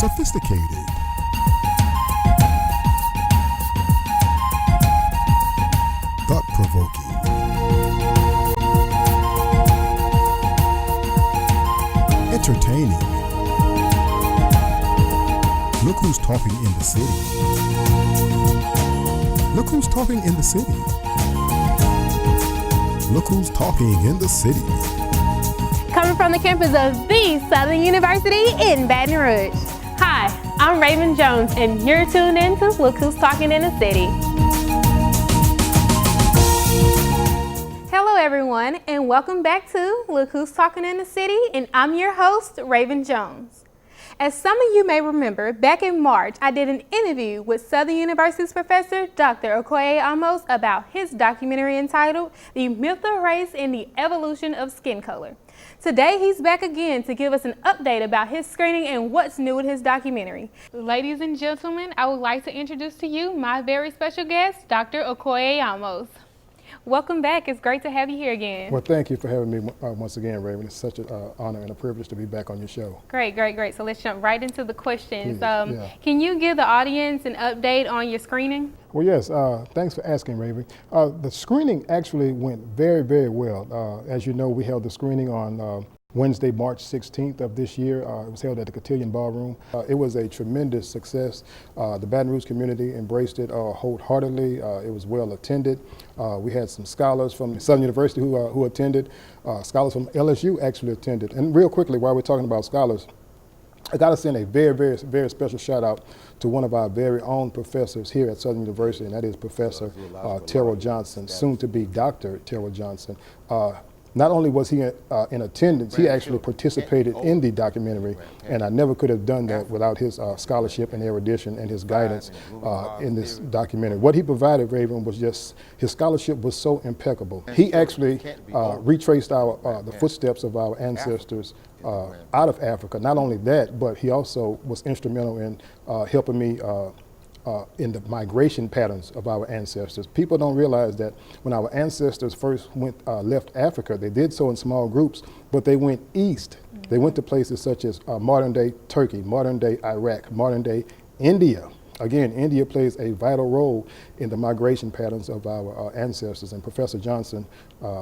Sophisticated. Thought-provoking. Entertaining. Look who's talking in the city. Look who's talking in the city. Look who's talking in the city. Coming from the campus of the Southern University in Baton Rouge. Hi, I'm Rae'Ven Jones, and you're tuned in to Look Who's Talking in the City. Hello everyone, and welcome back to Look Who's Talking in the City, and I'm your host, Rae'Ven Jones. As some of you may remember, back in March, I did an interview with Southern University's professor, Dr. Okoye Ahmose, about his documentary entitled The Myth of Race and the Evolution of Skin Color. Today, he's back again to give us an update about his screening and what's new with his documentary. Ladies and gentlemen, I would like to introduce to you my very special guest, Dr. Okoye Ahmose. Welcome back. It's great to have you here again. Well, thank you for having me once again, Rae'Ven. It's such an honor and a privilege to be back on your show. Great. So let's jump right into the questions. Yeah. Can you give the audience an update on your screening? Well, yes. Thanks for asking, Rae'Ven. The screening actually went very, very well. As you know, we held the screening on Wednesday, March 16th of this year. It was held at the Cotillion Ballroom. It was a tremendous success. The Baton Rouge community embraced it wholeheartedly. It was well attended. We had some scholars from Southern University who attended. Scholars from LSU actually attended. And real quickly, while we're talking about scholars, I got to send a very, very, very special shout out to one of our very own professors here at Southern University, and that is Professor Terrell Johnson, soon to be Dr. Terrell Johnson. Not only was he in attendance, he actually participated in the documentary, and I never could have done that without his scholarship and erudition and his guidance in this documentary. What he provided, Rae'Ven, was just, his scholarship was so impeccable. He actually retraced the footsteps of our ancestors out of Africa. Not only that, but he also was instrumental in helping me in the migration patterns of our ancestors. People don't realize that when our ancestors first left Africa, they did so in small groups, but they went east. They went to places such as modern-day Turkey, modern-day Iraq, modern-day India. Again, India plays a vital role in the migration patterns of our ancestors, and Professor Johnson,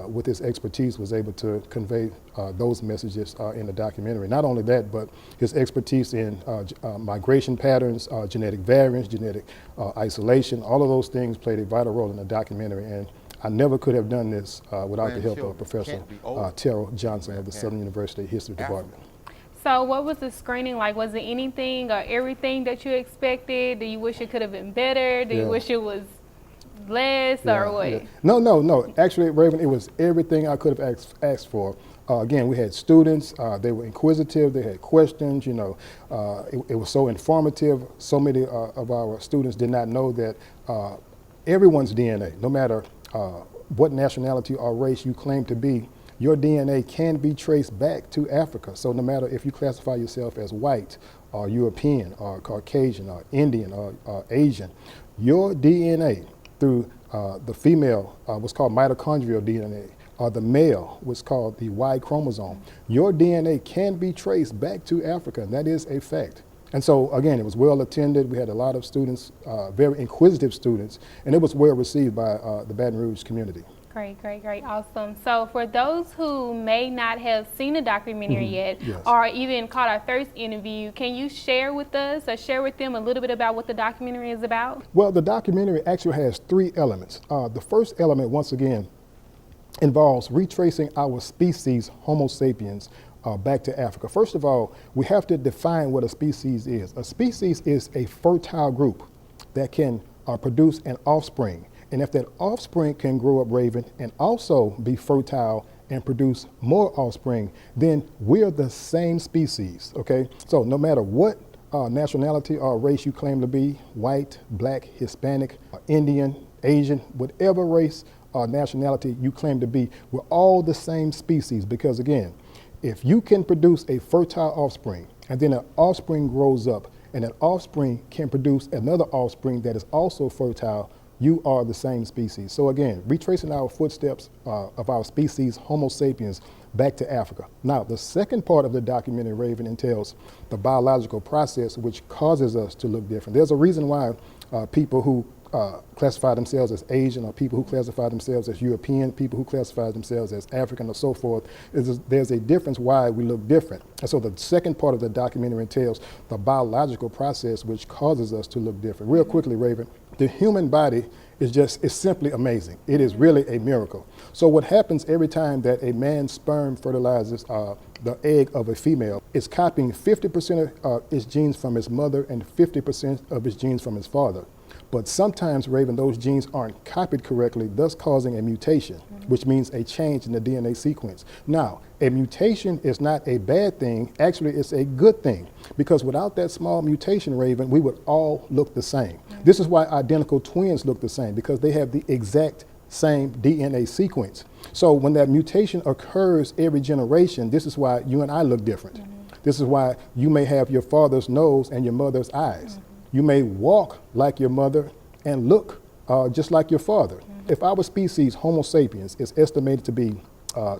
with his expertise, was able to convey those messages in the documentary. Not only that, but his expertise in migration patterns, genetic variants, genetic isolation, all of those things played a vital role in the documentary, and I never could have done this without the help of Professor Terrell Johnson of the Southern University History Department. So what was the screening like? Was it anything or everything that you expected? Do you wish it could have been better? Do you wish it was less or what? Yeah. No. Actually, Rae'Ven, it was everything I could have asked for. Again, we had students, they were inquisitive, they had questions, you know, it was so informative. So many of our students did not know that everyone's DNA, no matter what nationality or race you claim to be, your DNA can be traced back to Africa. So no matter if you classify yourself as white or European or Caucasian or Indian or Asian, your DNA through the female was called mitochondrial DNA, or the male was called the Y chromosome. Your DNA can be traced back to Africa, and that is a fact. And so again, it was well attended. We had a lot of students, very inquisitive students, and it was well received by the Baton Rouge community. Great, awesome. So for those who may not have seen the documentary yet, or even caught our first interview, can you share with us or share with them a little bit about what the documentary is about? Well, the documentary actually has three elements. The first element, once again, involves retracing our species, Homo sapiens, back to Africa. First of all, we have to define what a species is. A species is a fertile group that can produce an offspring. And if that offspring can grow up, Rae'Ven, and also be fertile and produce more offspring, then we're the same species, okay? So no matter what nationality or race you claim to be, white, black, Hispanic, Indian, Asian, whatever race or nationality you claim to be, we're all the same species, because again, if you can produce a fertile offspring and then an offspring grows up and that offspring can produce another offspring that is also fertile, you are the same species. So again, retracing our footsteps of our species, Homo sapiens, back to Africa. Now, the second part of the documentary, Rae'Ven, entails the biological process which causes us to look different. There's a reason why people who classify themselves as Asian, or people who classify themselves as European, people who classify themselves as African, or so forth, there's a difference why we look different. And so the second part of the documentary entails the biological process which causes us to look different. Real quickly, Rae'Ven, the human body is simply amazing. It is really a miracle. So what happens every time that a man's sperm fertilizes the egg of a female, it's copying 50% of its genes from his mother and 50% of his genes from his father. But sometimes, Rae'Ven, those genes aren't copied correctly, thus causing a mutation, which means a change in the DNA sequence. Now, a mutation is not a bad thing. Actually, it's a good thing, because without that small mutation, Rae'Ven, we would all look the same. This is why identical twins look the same, because they have the exact same DNA sequence. So when that mutation occurs every generation, this is why you and I look different. This is why you may have your father's nose and your mother's eyes. You may walk like your mother and look just like your father. If our species, Homo sapiens, is estimated to be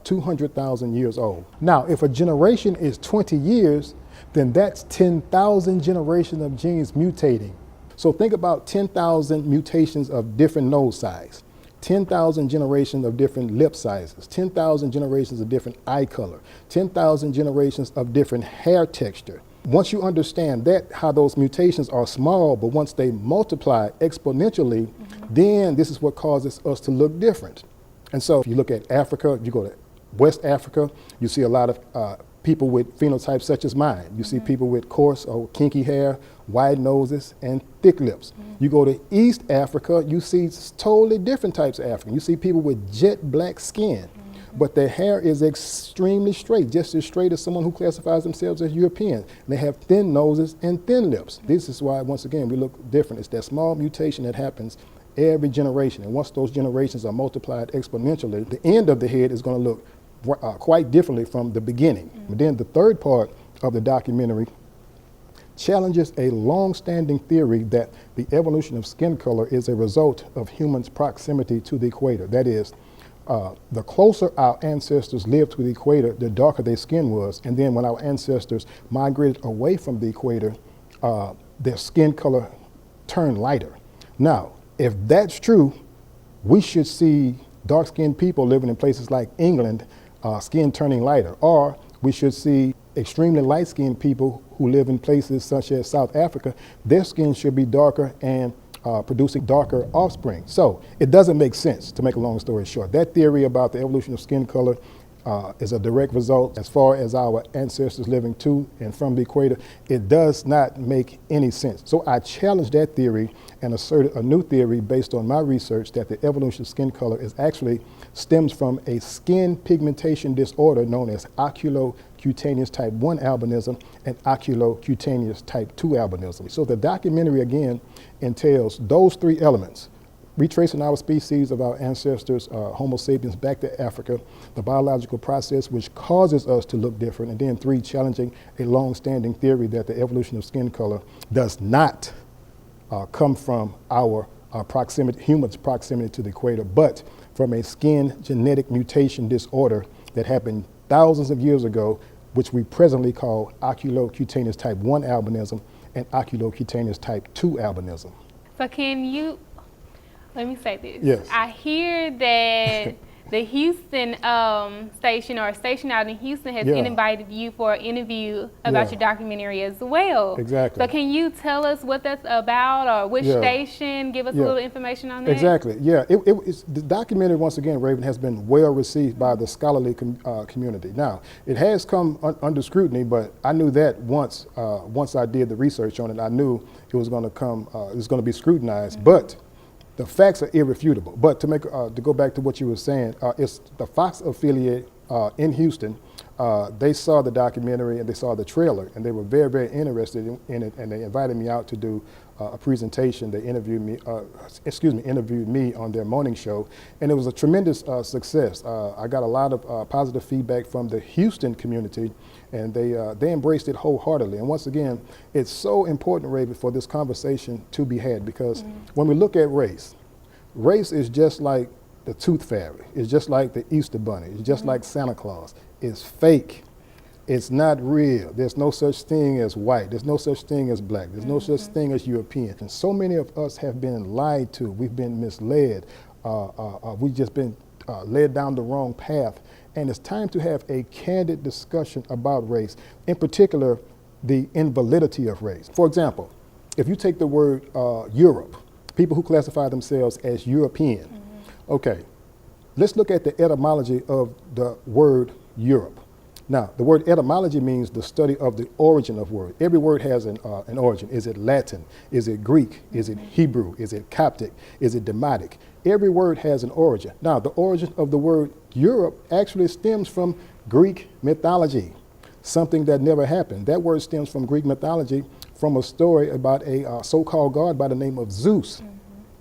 200,000 years old. Now, if a generation is 20 years, then that's 10,000 generations of genes mutating. So think about 10,000 mutations of different nose size, 10,000 generations of different lip sizes, 10,000 generations of different eye color, 10,000 generations of different hair texture. Once you understand that, how those mutations are small, but once they multiply exponentially, then this is what causes us to look different. And so if you look at Africa, you go to West Africa, you see a lot of people with phenotypes such as mine. You see people with coarse or kinky hair, wide noses, and thick lips. You go to East Africa, you see totally different types of African. You see people with jet black skin, but their hair is extremely straight, just as straight as someone who classifies themselves as European. And they have thin noses and thin lips. This is why, once again, we look different. It's that small mutation that happens every generation. And once those generations are multiplied exponentially, the end of the head is going to look quite differently from the beginning. But then the third part of the documentary challenges a long-standing theory that the evolution of skin color is a result of humans' proximity to the equator. That is, the closer our ancestors lived to the equator, the darker their skin was. And then when our ancestors migrated away from the equator, their skin color turned lighter. Now, if that's true, we should see dark-skinned people living in places like England, skin turning lighter. Or we should see extremely light-skinned people who live in places such as South Africa, their skin should be darker and producing darker offspring. So it doesn't make sense, to make a long story short. That theory about the evolution of skin color is a direct result as far as our ancestors living to and from the equator. It does not make any sense. So I challenged that theory and asserted a new theory based on my research that the evolution of skin color is actually stems from a skin pigmentation disorder known as oculocutaneous type 1 albinism and oculocutaneous type 2 albinism. So the documentary again entails those three elements: retracing our species of our ancestors, Homo sapiens, back to Africa, the biological process which causes us to look different, and then 3, challenging a long-standing theory that the evolution of skin color does not come from our proximity, humans' proximity to the equator, but from a skin genetic mutation disorder that happened thousands of years ago, which we presently call oculocutaneous type 1 albinism and oculocutaneous type 2 albinism. So can you, let me say this. Yes. I hear that the Houston station, or a station out in Houston, has invited you for an interview about your documentary as well. Exactly. So can you tell us what that's about, or which station? Give us a little information on that. Exactly. Yeah. It's, the documentary, once again, Rae'Ven, has been well received by the scholarly community. Now, it has come under scrutiny, but I knew that once I did the research on it, I knew it was going to come. It was going to be scrutinized, but the facts are irrefutable. But to go back to what you were saying, it's the Fox affiliate in Houston. They saw the documentary and they saw the trailer, and they were very, very interested in it, and they invited me out to do a presentation. They interviewed me on their morning show, and it was a tremendous success. I got a lot of positive feedback from the Houston community, and they embraced it wholeheartedly. And once again, it's so important, Rae'Ven, for this conversation to be had, because when we look at race is just like the tooth fairy. It's just like the Easter bunny. It's just like Santa Claus. It's fake. It's not real. There's no such thing as white. There's no such thing as black. There's no such thing as European. And so many of us have been lied to. We've been misled. We've just been led down the wrong path. And it's time to have a candid discussion about race, in particular, the invalidity of race. For example, if you take the word Europe, people who classify themselves as European, okay, let's look at the etymology of the word Europe. Now, the word etymology means the study of the origin of word. Every word has an origin. Is it Latin? Is it Greek? Is it Hebrew? Is it Coptic? Is it Demotic? Every word has an origin. Now, the origin of the word Europe actually stems from Greek mythology, something that never happened. That word stems from Greek mythology, from a story about a so-called god by the name of Zeus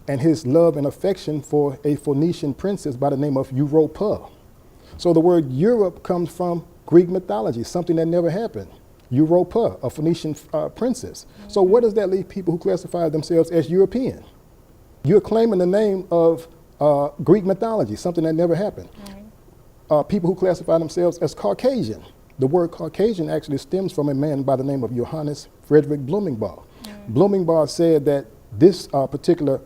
and his love and affection for a Phoenician princess by the name of Europa. So the word Europe comes from Greek mythology, something that never happened. Europa, a Phoenician princess. So where does that leave people who classify themselves as European? You're claiming the name of Greek mythology, something that never happened. People who classify themselves as Caucasian. The word Caucasian actually stems from a man by the name of Johannes Frederick Blumenbach. Blumenbach said that this particular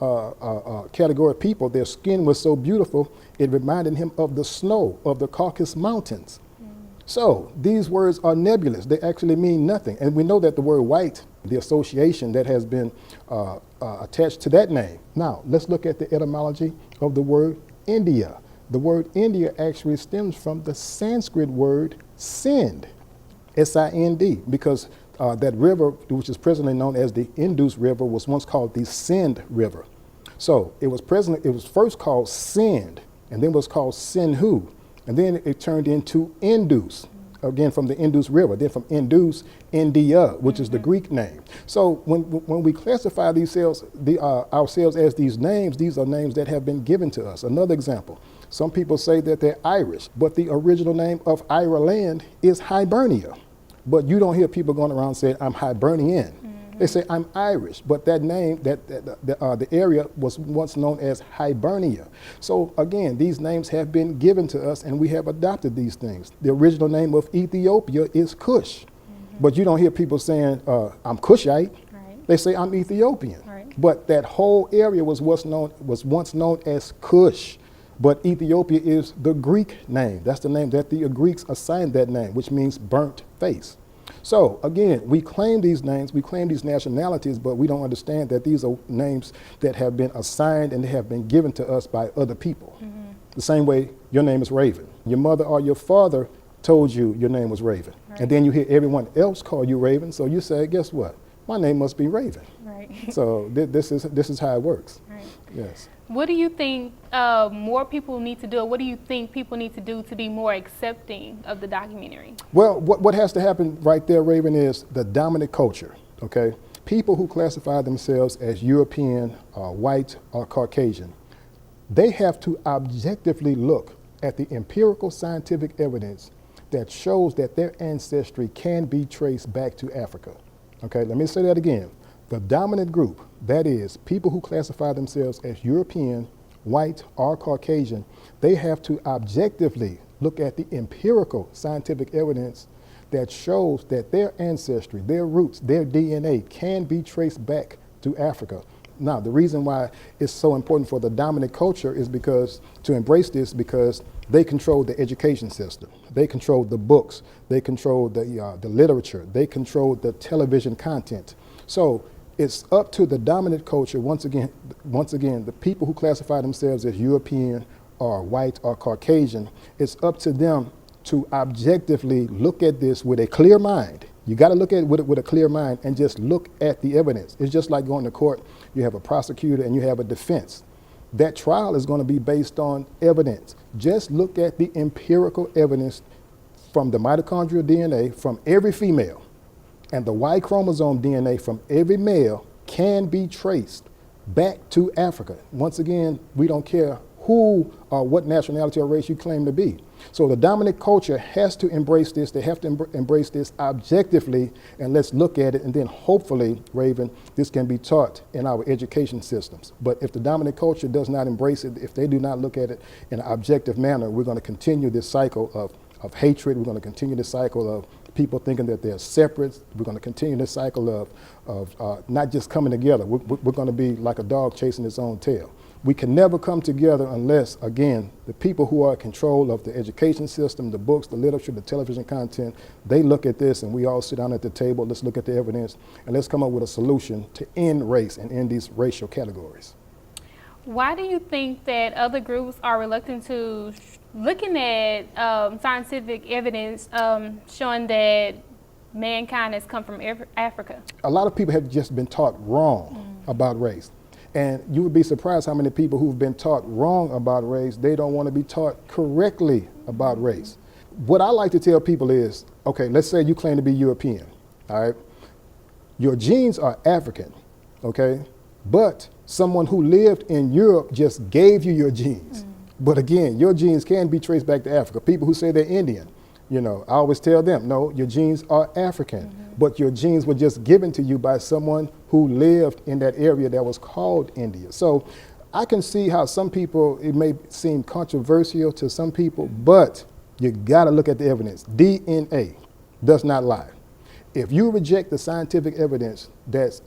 category of people, their skin was so beautiful, it reminded him of the snow of the Caucasus Mountains. So these words are nebulous. They actually mean nothing. And we know that the word white, the association that has been attached to that name. Now, let's look at the etymology of the word India. The word India actually stems from the Sanskrit word Sind, S-I-N-D, because that river, which is presently known as the Indus River, was once called the Sind River. So it was first called Sind, and then was called Sindhu. And then it turned into Indus, again from the Indus River, then from Indus, India, which is the Greek name. So when we classify ourselves as these are names that have been given to us. Another example, some people say that they're Irish, but the original name of Ireland is Hibernia. But you don't hear people going around saying, I'm Hibernian. They say, I'm Irish, but that name, the area was once known as Hibernia. So again, these names have been given to us and we have adopted these things. The original name of Ethiopia is Cush, but you don't hear people saying, I'm Cushite. They say, I'm Ethiopian. But that whole area was once known as Cush. But Ethiopia is the Greek name. That's the name that the Greeks assigned that name, which means burnt face. So again, we claim these names, we claim these nationalities, but we don't understand that these are names that have been assigned and they have been given to us by other people. The same way your name is Rae'Ven. Your mother or your father told you your name was Rae'Ven. And then you hear everyone else call you Rae'Ven, so you say, guess what? My name must be Rae'Ven. So this is how it works. Yes. What do you think more people need to do, or what do you think people need to do to be more accepting of the documentary? Well, what has to happen right there, Rae'Ven, is the dominant culture, okay? People who classify themselves as European, white, or Caucasian, they have to objectively look at the empirical scientific evidence that shows that their ancestry can be traced back to Africa. Okay, let me say that again. The dominant group, that is, people who classify themselves as European, white, or Caucasian, they have to objectively look at the empirical scientific evidence that shows that their ancestry, their roots, their DNA can be traced back to Africa. Now, the reason why it's so important for the dominant culture is because, to embrace this, because they control the education system. They control the books. They control the literature. They control the television content. So it's up to the dominant culture, once again, the people who classify themselves as European or white or Caucasian, it's up to them to objectively look at this with a clear mind. You got to look at it with a clear mind and just look at the evidence. It's just like going to court. You have a prosecutor and you have a defense. That trial is going to be based on evidence. Just look at the empirical evidence from the mitochondrial DNA from every female, and the Y chromosome DNA from every male can be traced back to Africa. Once again, we don't care who or what nationality or race you claim to be. So the dominant culture has to embrace this. They have to embrace this objectively, and let's look at it, and then hopefully, Rae'Ven, this can be taught in our education systems. But if the dominant culture does not embrace it, if they do not look at it in an objective manner, we're going to continue this cycle of hatred. We're going to continue this cycle of people thinking that they're separate. We're going to continue this cycle of not just coming together. We're going to be like a dog chasing its own tail. We can never come together unless, again, the people who are in control of the education system, the books, the literature, the television content, they look at this and we all sit down at the table, let's look at the evidence, and let's come up with a solution to end race and end these racial categories. Why do you think that other groups are reluctant to looking at scientific evidence showing that mankind has come from Africa? A lot of people have just been taught wrong about race. And you would be surprised how many people who've been taught wrong about race, they don't want to be taught correctly about race. What I like to tell people is, okay, let's say you claim to be European, all right? Your genes are African, okay? But someone who lived in Europe just gave you your genes. But again, your genes can be traced back to Africa. People who say they're Indian, you know, I always tell them, no, your genes are African, but your genes were just given to you by someone who lived in that area that was called India. So I can see how some people, it may seem controversial to some people, but you gotta look at the evidence. DNA does not lie. If you reject the scientific evidence that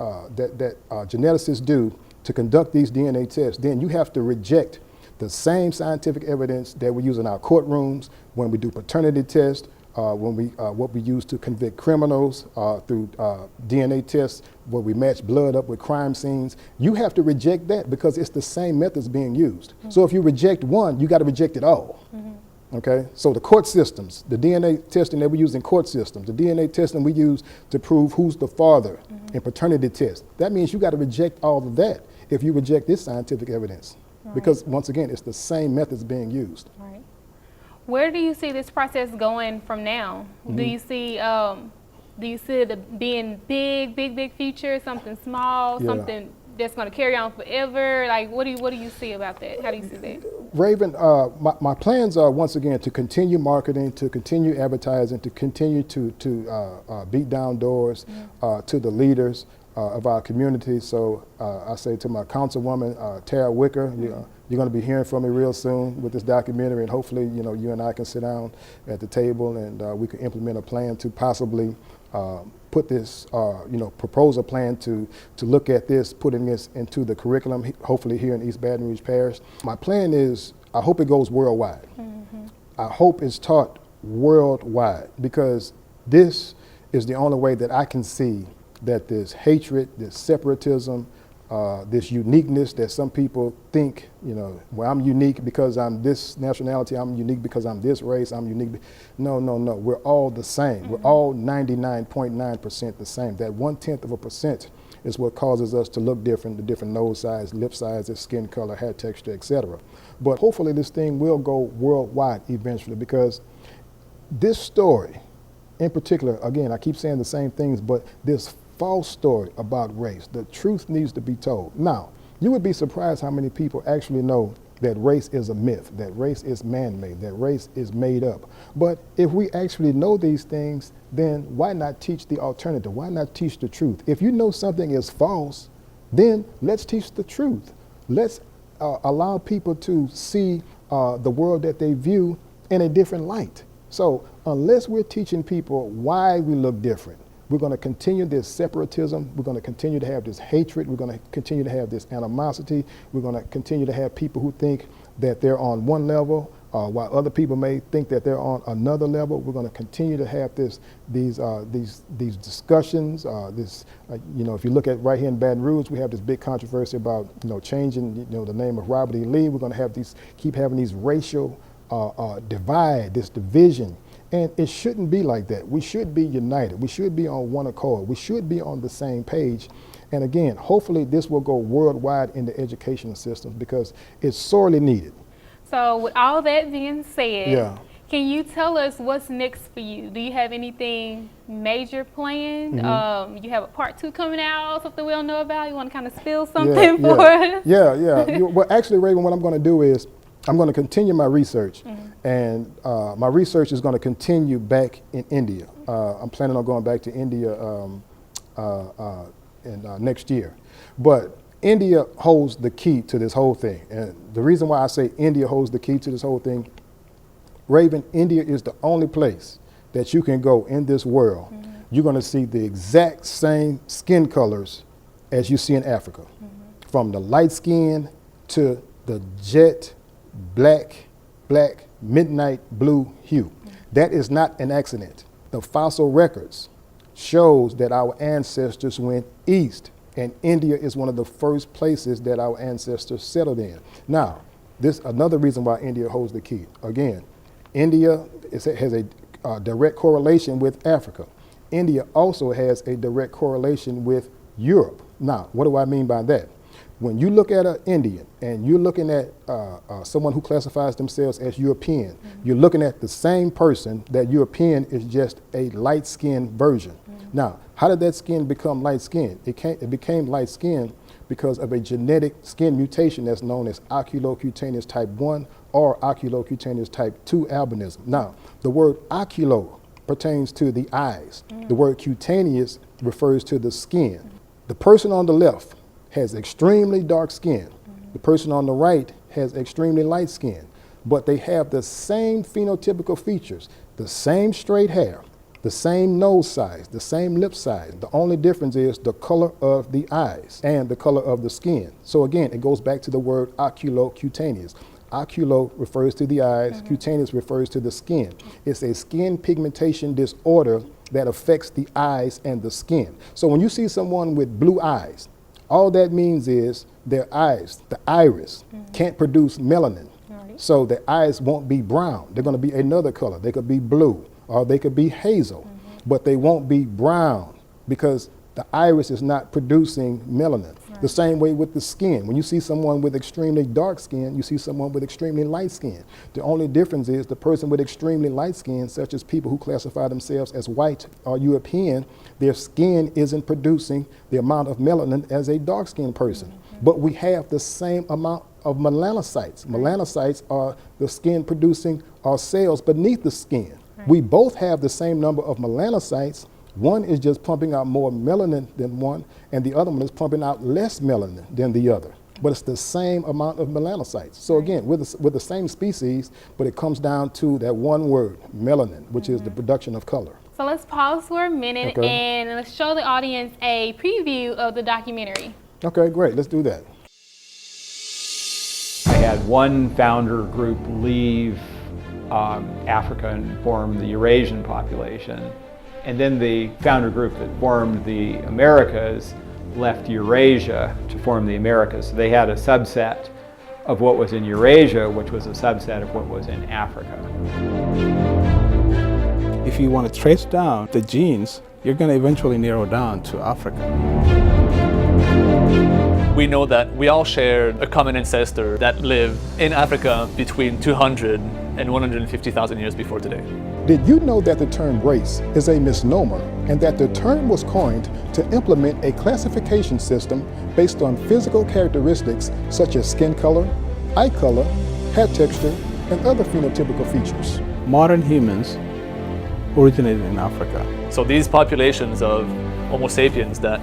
geneticists do to conduct these DNA tests, then you have to reject the same scientific evidence that we use in our courtrooms when we do paternity tests, what we use to convict criminals through DNA tests, where we match blood up with crime scenes. You have to reject that because it's the same methods being used. So if you reject one, you got to reject it all. Okay, so the court systems, the DNA testing that we use in court systems, the DNA testing we use to prove who's the father in paternity tests, that means you got to reject all of that if you reject this scientific evidence. Right. Because once again, it's the same methods being used. Right. Where do you see this process going from now? Do you see it being big future, something small, something that's going to carry on forever? Like, what do you see about that? How do you see that? Rae'Ven, my plans are once again to continue marketing, to continue advertising, to continue to beat down doors to the leaders of our community. So I say to my councilwoman, Tara Wicker, you're going to be hearing from me real soon with this documentary, and hopefully, you know, you and I can sit down at the table and we can implement a plan to possibly put this, propose a plan to look at this, putting this into the curriculum, hopefully here in East Baton Rouge Parish. My plan is, I hope it goes worldwide. I hope it's taught worldwide, because this is the only way that I can see that this hatred, this separatism, this uniqueness that some people think, you know, well, I'm unique because I'm this nationality, I'm unique because I'm this race, I'm unique. No, we're all the same. We're all 99.9% the same. That 0.1% is what causes us to look different, the different nose size, lip sizes, skin color, hair texture, etc. But hopefully this thing will go worldwide eventually, because this story in particular, again, I keep saying the same things, but this false story about race, the truth needs to be told. Now, you would be surprised how many people actually know that race is a myth, that race is man-made, that race is made up. But if we actually know these things, then why not teach the alternative? Why not teach the truth? If you know something is false, then let's teach the truth. Let's allow people to see the world that they view in a different light. So unless we're teaching people why we look different, we're going to continue this separatism. We're going to continue to have this hatred. We're going to continue to have this animosity. We're going to continue to have people who think that they're on one level, while other people may think that they're on another level. We're going to continue to have these discussions. If you look at right here in Baton Rouge, we have this big controversy about changing the name of Robert E. Lee. We're going to have keep having these racial divide, this division. And it shouldn't be like that. We should be united. We should be on one accord. We should be on the same page. And again, hopefully this will go worldwide in the educational systems, because it's sorely needed. So with all that being said, can you tell us what's next for you? Do you have anything major planned? You have a part 2 coming out, something we don't know about? You want to kind of spill something for us? Well, actually, Rae'Ven, what I'm going to do is, I'm going to continue my research, and my research is going to continue back in India. I'm planning on going back to India next year. But India holds the key to this whole thing. And the reason why I say India holds the key to this whole thing, Rae'Ven, India is the only place that you can go in this world. You're going to see the exact same skin colors as you see in Africa. From the light skin to the jet black, midnight blue hue. That is not an accident. The fossil records shows that our ancestors went east, and India is one of the first places that our ancestors settled in. Now, this another reason why India holds the key. Again, India has a direct correlation with Africa. India also has a direct correlation with Europe. Now, what do I mean by that? When you look at an Indian and you're looking at someone who classifies themselves as European, you're looking at the same person. That European is just a light-skinned version. Now, how did that skin become light-skinned? It became light-skinned because of a genetic skin mutation that's known as oculocutaneous type 1 or oculocutaneous type 2 albinism. Now, the word oculo pertains to the eyes. The word cutaneous refers to the skin. The person on the left has extremely dark skin. The person on the right has extremely light skin, but they have the same phenotypical features, the same straight hair, the same nose size, the same lip size. The only difference is the color of the eyes and the color of the skin. So again, it goes back to the word oculocutaneous. Oculo refers to the eyes, cutaneous refers to the skin. It's a skin pigmentation disorder that affects the eyes and the skin. So when you see someone with blue eyes, all that means is their eyes, the iris, can't produce melanin. So their eyes won't be brown. They're going to be another color. They could be blue or they could be hazel, but they won't be brown because the iris is not producing melanin. The same way with the skin. When you see someone with extremely dark skin, you see someone with extremely light skin. The only difference is the person with extremely light skin, such as people who classify themselves as white or European, their skin isn't producing the amount of melanin as a dark skinned person. But we have the same amount of melanocytes. Melanocytes are the skin producing cells beneath the skin. We both have the same number of melanocytes. One is just pumping out more melanin than one, and the other one is pumping out less melanin than the other. But it's the same amount of melanocytes. So again, we're the same species, but it comes down to that one word, melanin, which is the production of color. So let's pause for a minute and let's show the audience a preview of the documentary. Okay, great. Let's do that. I had one founder group leave Africa and form the Eurasian population. And then the founder group that formed the Americas left Eurasia to form the Americas. So they had a subset of what was in Eurasia, which was a subset of what was in Africa. If you want to trace down the genes, you're going to eventually narrow down to Africa. We know that we all shared a common ancestor that lived in Africa between 200 and 150,000 years before today. Did you know that the term race is a misnomer and that the term was coined to implement a classification system based on physical characteristics such as skin color, eye color, hair texture, and other phenotypical features? Modern humans originated in Africa. So these populations of Homo sapiens that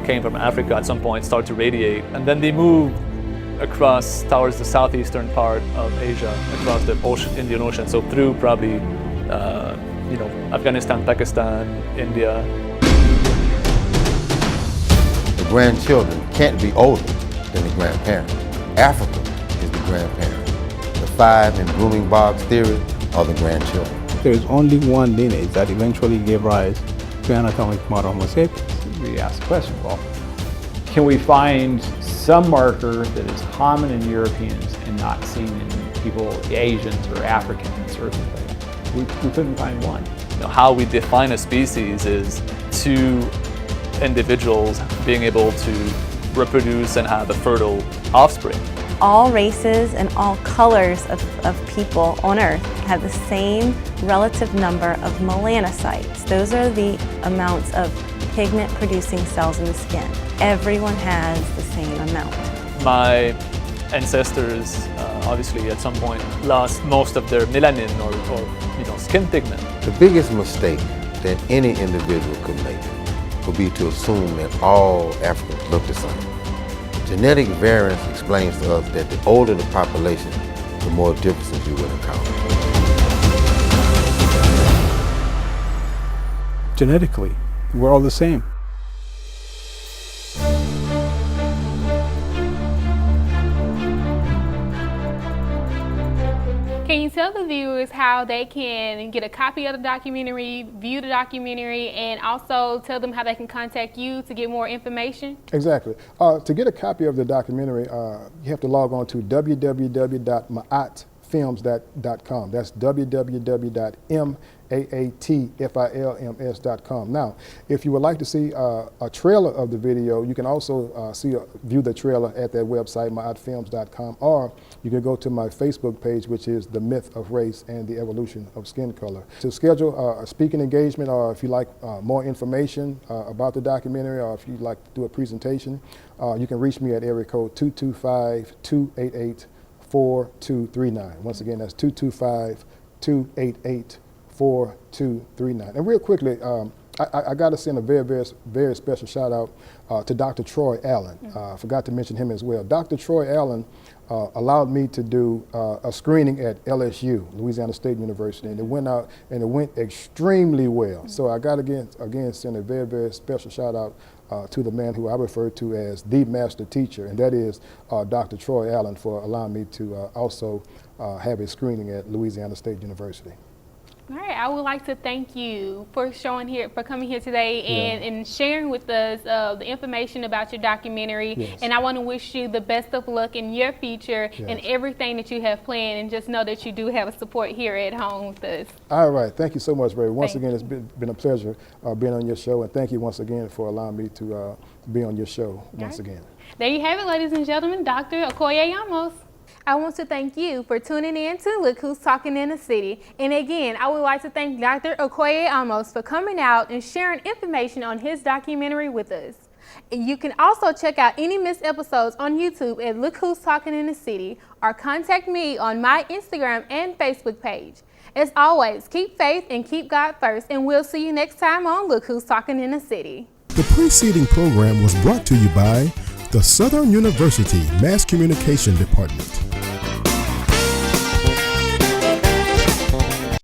came from Africa at some point start to radiate, and then they move across towards the southeastern part of Asia, across the Indian Ocean, so through probably Afghanistan, Pakistan, India. The grandchildren can't be older than the grandparent. Africa is the grandparent. The 5 in blooming bogs theory are the grandchildren. There is only one lineage that eventually gave rise to anatomic model Homo sapiens. We asked the question, well, can we find some marker that is common in Europeans and not seen in people, Asians or Africans or something? We couldn't find one. How we define a species is 2 individuals being able to reproduce and have a fertile offspring. All races and all colors of people on Earth have the same relative number of melanocytes. Those are the amounts of pigment-producing cells in the skin. Everyone has the same amount. My ancestors obviously at some point lost most of their melanin or skin pigment. The biggest mistake that any individual could make would be to assume that all Africans look the same. Genetic variance explains to us that the older the population, the more differences you will encounter. Genetically, we're all the same. Can you tell the viewers how they can get a copy of the documentary, view the documentary, and also tell them how they can contact you to get more information? Exactly. To get a copy of the documentary, you have to log on to www.maatfilms.com. That's www.maatfilms.com. Now, if you would like to see a trailer of the video, you can also view the trailer at that website, maatfilms.com, or you can go to my Facebook page, which is The Myth of Race and the Evolution of Skin Color. To schedule a speaking engagement, or if you like more information about the documentary, or if you'd like to do a presentation, you can reach me at area code 225-288-4239. Once again, that's 225-288-4239. And real quickly, I got to send a very special shout out to Dr. Troy Allen. I forgot to mention him as well. Dr. Troy Allen allowed me to do a screening at LSU, Louisiana State University, and it went out and it went extremely well. So I got to again send a very special shout out to the man who I refer to as the master teacher, and that is Dr. Troy Allen, for allowing me to also have a screening at Louisiana State University. All right, I would like to thank you for coming here today and sharing with us the information about your documentary. Yes. And I want to wish you the best of luck in your future and everything that you have planned, and just know that you do have a support here at home with us. All right, thank you so much, Ray. Once again, it's been a pleasure being on your show, and thank you once again for allowing me to be on your show once again. There you have it, ladies and gentlemen, Dr. Okoye Ahmose. I want to thank you for tuning in to Look Who's Talking in the City. And again, I would like to thank Dr. Okoye Ahmose for coming out and sharing information on his documentary with us. And you can also check out any missed episodes on YouTube at Look Who's Talking in the City, or contact me on my Instagram and Facebook page. As always, keep faith and keep God first, and we'll see you next time on Look Who's Talking in the City. The preceding program was brought to you by the Southern University Mass Communication Department.